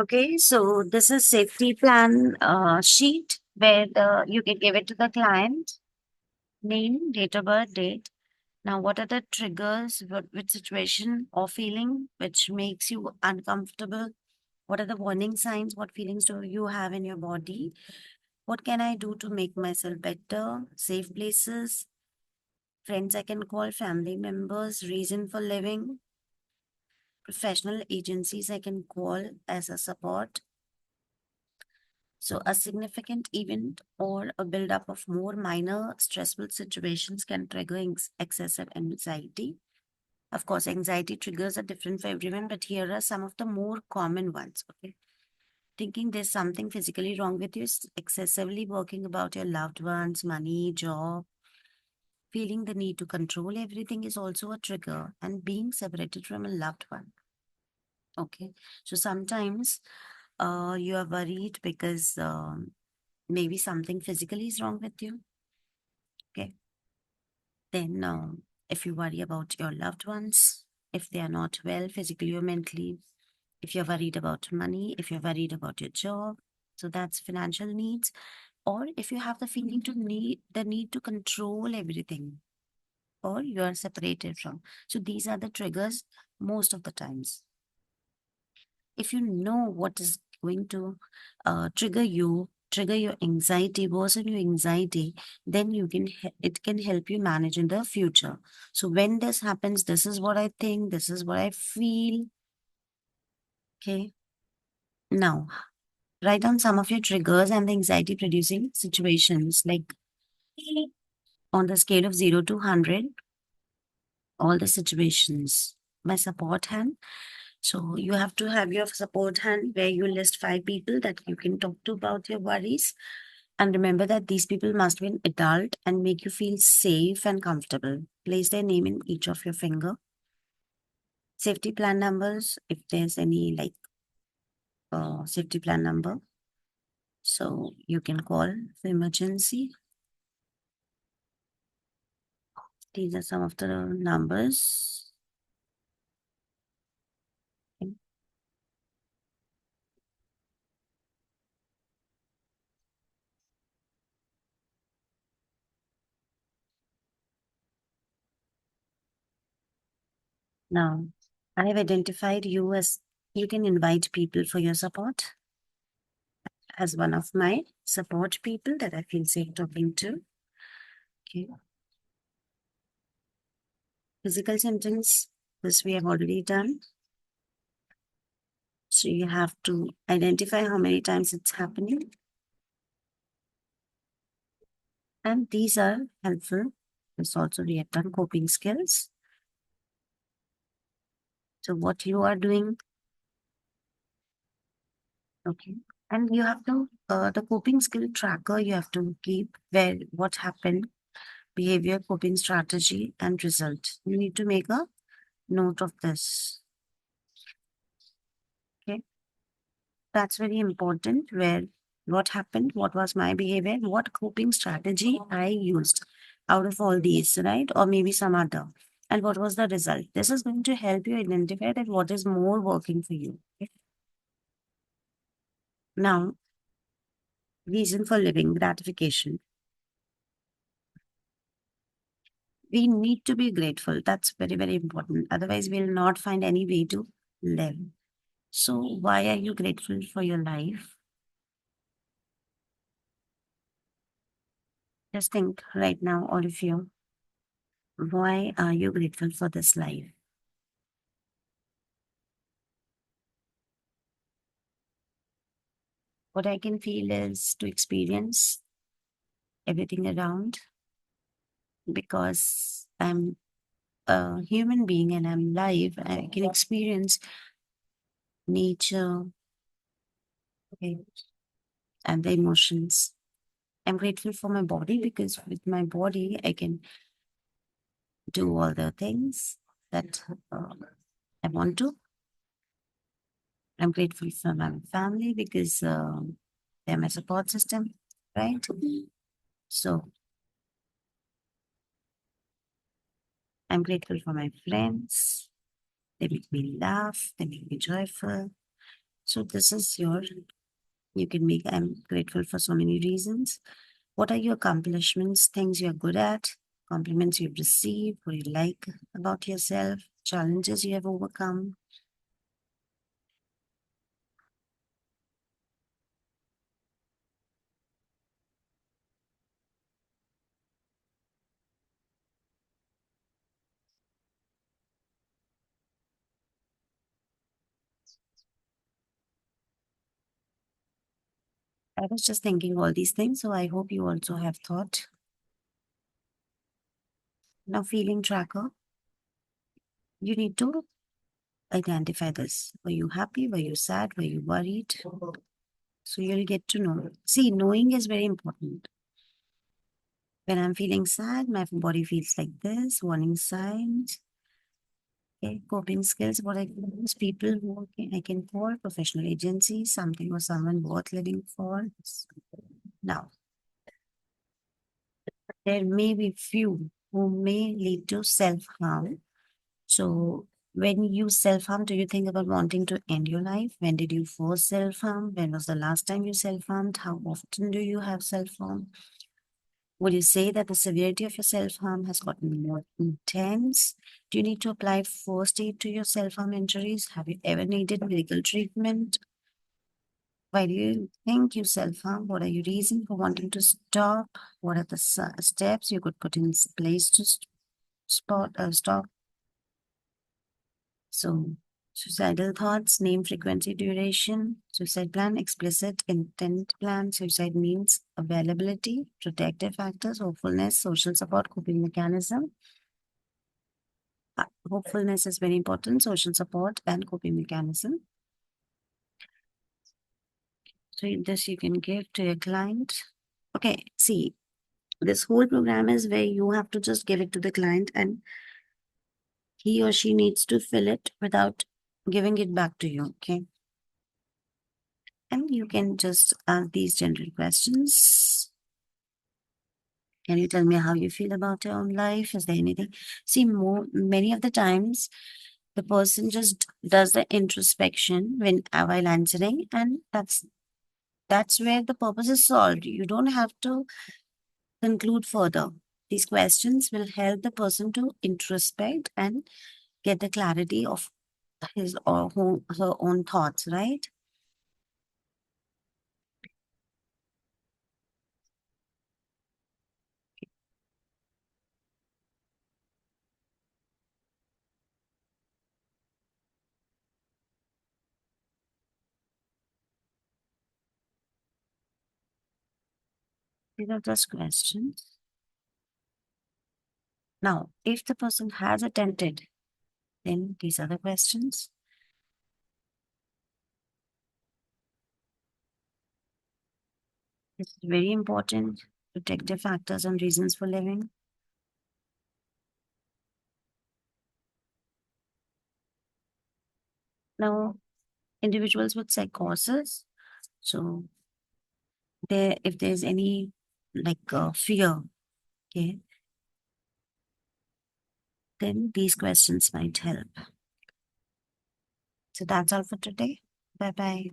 Okay, so this is safety plan sheet where you can give it to the client, name, date of birth, date. Now, what are the triggers, which situation or feeling which makes you uncomfortable? What are the warning signs? What feelings do you have in your body? What can I do to make myself better? Safe places, friends I can call, family members, reason for living, professional agencies I can call as a support. So, a significant event or a buildup of more minor stressful situations can trigger excessive anxiety. Of course, anxiety triggers are different for everyone, but here are some of the more common ones. Okay. Thinking there's something physically wrong with you, excessively working about your loved ones, money, job, feeling the need to control everything is also a trigger, and being separated from a loved one. Okay. So sometimes you are worried because maybe something physically is wrong with you. Okay. Then, if you worry about your loved ones, if they are not well physically or mentally, if you're worried about money, if you're worried about your job, so that's financial needs, or if you have the feeling to need the need to control everything, or you are separated from. So these are the triggers most of the times. If you know what is going to trigger your anxiety, worsen your anxiety, then it can help you manage in the future. So when this happens, this is what I think, this is what I feel. Okay. Now, write down some of your triggers and the anxiety producing situations, like on the scale of 0 to 100, all the situations. My support hand. So you have to have your support hand where you list 5 people that you can talk to about your worries. And remember that these people must be an adult and make you feel safe and comfortable. Place their name in each of your finger. Safety plan numbers, if there's any like safety plan number. So you can call for emergency. These are some of the numbers. Okay. Now, I have identified you as you can invite people for your support as one of my support people that I feel safe talking to. Okay. Physical symptoms, this we have already done. So you have to identify how many times it's happening. And these are helpful. This also we have done coping skills. So what you are doing, okay. And you have to, the coping skill tracker, you have to keep where what happened, behavior, coping strategy, and result. You need to make a note of this. Okay. That's very important where what happened, what was my behavior, what coping strategy I used out of all these, right? Or maybe some other. And what was the result? This is going to help you identify that what is more working for you. Okay? Now, reason for living, gratification. We need to be grateful. That's very, very important. Otherwise, we'll not find any way to live. So, why are you grateful for your life? Just think right now, all of you, why are you grateful for this life? What I can feel is to experience everything around because I'm a human being and I'm live. I can experience nature, okay, and the emotions. I'm grateful for my body because with my body, I can do all the things that I want to. I'm grateful for my family because they're my support system, right? So I'm grateful for my friends. They make me laugh, they make me joyful. So this is your, you can make, I'm grateful for so many reasons. What are your accomplishments, things you're good at, compliments you've received, what you like about yourself, challenges you have overcome? I was just thinking all these things, so I hope you also have thought. Now, feeling tracker, you need to identify this. Were you happy? Were you sad? Were you worried? So you'll get to know. See, knowing is very important. When I'm feeling sad, my body feels like this, warning signs. Okay, coping skills, what I can use, people who I can call, professional agencies, something or someone worth living for. Now, there may be few who may lead to self-harm. So when you self-harm, do you think about wanting to end your life? When did you first self-harm? When was the last time you self-harmed? How often do you have self-harm? Would you say that the severity of your self-harm has gotten more intense? Do you need to apply first aid to your self-harm injuries? Have you ever needed medical treatment? Why do you think you self-harm? What are your reasons for wanting to stop? What are the steps you could put in place to stop? So, suicidal thoughts, name, frequency, duration, suicide plan, explicit intent plan, suicide means availability, protective factors, hopefulness, social support, coping mechanism. Hopefulness is very important, social support, and coping mechanism. So, this you can give to your client. Okay, see, this whole program is where you have to just give it to the client and he or she needs to fill it without giving it back to you. Okay. And you can just ask these general questions. Can you tell me how you feel about your own life? Is there anything? See, many of the times the person just does the introspection when while answering, and that's where the purpose is solved. You don't have to conclude further. These questions will help the person to introspect and get the clarity of his or her own thoughts, right? These are just questions. Now, if the person has attempted, then these are the questions. It's very important. Protective factors and reasons for living. Now, individuals with psychosis. So, if there's any like fear, okay, then these questions might help. So that's all for today. Bye bye.